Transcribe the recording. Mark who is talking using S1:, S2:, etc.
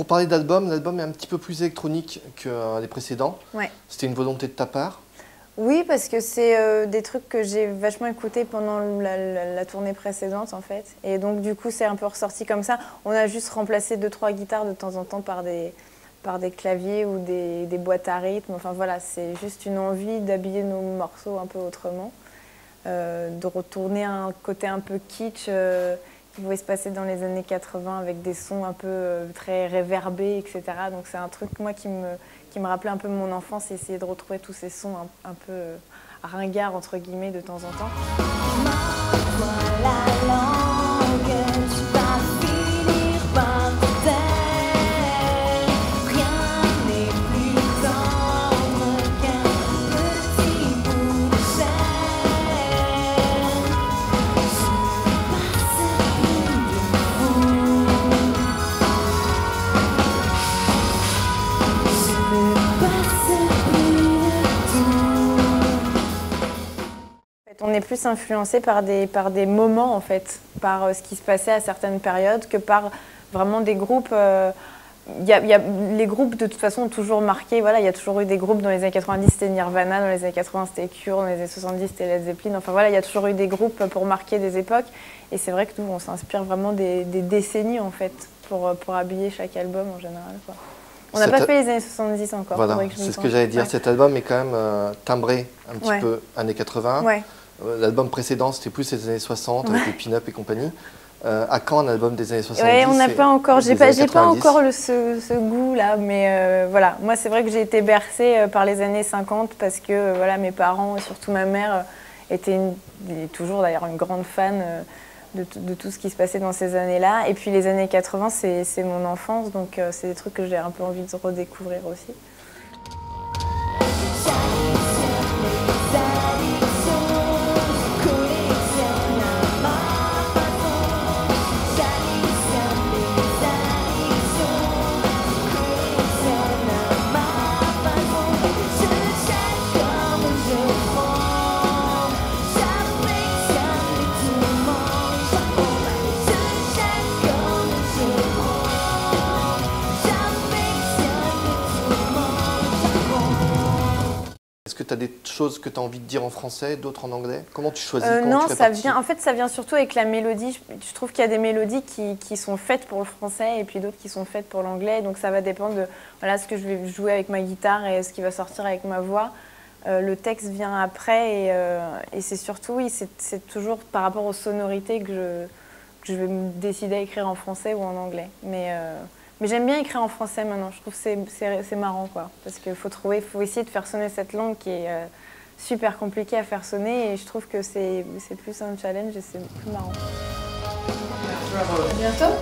S1: parler d'album, l'album est un petit peu plus électronique que les précédents.
S2: Ouais.
S1: C'était une volonté de ta part?
S2: Oui, parce que c'est des trucs que j'ai vachement écoutés pendant la tournée précédente, en fait. Et donc, du coup, c'est un peu ressorti comme ça. On a juste remplacé 2-3 guitares de temps en temps par des claviers ou des boîtes à rythme. Enfin, voilà, c'est juste une envie d'habiller nos morceaux un peu autrement. De retourner à un côté un peu kitsch qui pouvait se passer dans les années 80 avec des sons un peu très réverbés, etc. Donc, c'est un truc, moi, qui me rappelait un peu mon enfance et essayer de retrouver tous ces sons un peu ringards, entre guillemets, de temps en temps. La langue, tu vas finir par te taire. Rien n'est plus tendre qu'un petit bout de chair. On est plus influencé par des moments, en fait, par ce qui se passait à certaines périodes que par vraiment des groupes. Les groupes, de toute façon, ont toujours marqué. Voilà, il y a toujours eu des groupes. Dans les années 90, c'était Nirvana, dans les années 80, c'était Cure, dans les années 70, c'était Led Zeppelin. Enfin voilà, il y a toujours eu des groupes pour marquer des époques. Et c'est vrai que nous, on s'inspire vraiment des décennies, en fait, pour habiller chaque album en général, quoi. On n'a pas fait les années 70 encore.
S1: Voilà, c'est ce que j'allais dire. Ouais. Cet album est quand même timbré un petit peu années 80.
S2: Ouais.
S1: L'album précédent, c'était plus les années 60 avec les pin-up et compagnie. À quand un album des années 70?
S2: Ouais, on n'a pas encore. J'ai pas encore ce goût-là, mais voilà. Moi, c'est vrai que j'ai été bercée par les années 50 parce que voilà, mes parents, et surtout ma mère, étaient toujours d'ailleurs une grande fan de tout ce qui se passait dans ces années-là. Et puis les années 80, c'est mon enfance, donc c'est des trucs que j'ai un peu envie de redécouvrir aussi.
S1: Est-ce que tu as des choses que tu as envie de dire en français, d'autres en anglais? Comment tu choisis?
S2: Non, en fait, ça vient surtout avec la mélodie. Je trouve qu'il y a des mélodies qui sont faites pour le français et puis d'autres qui sont faites pour l'anglais. Donc ça va dépendre de voilà, ce que je vais jouer avec ma guitare et ce qui va sortir avec ma voix. Le texte vient après et c'est surtout, oui, c'est toujours par rapport aux sonorités que je vais me décider à écrire en français ou en anglais. Mais j'aime bien écrire en français maintenant, je trouve que c'est marrant, quoi. Parce qu'il faut essayer de faire sonner cette langue qui est super compliquée à faire sonner et je trouve que c'est plus un challenge et c'est plus marrant.
S3: À bientôt.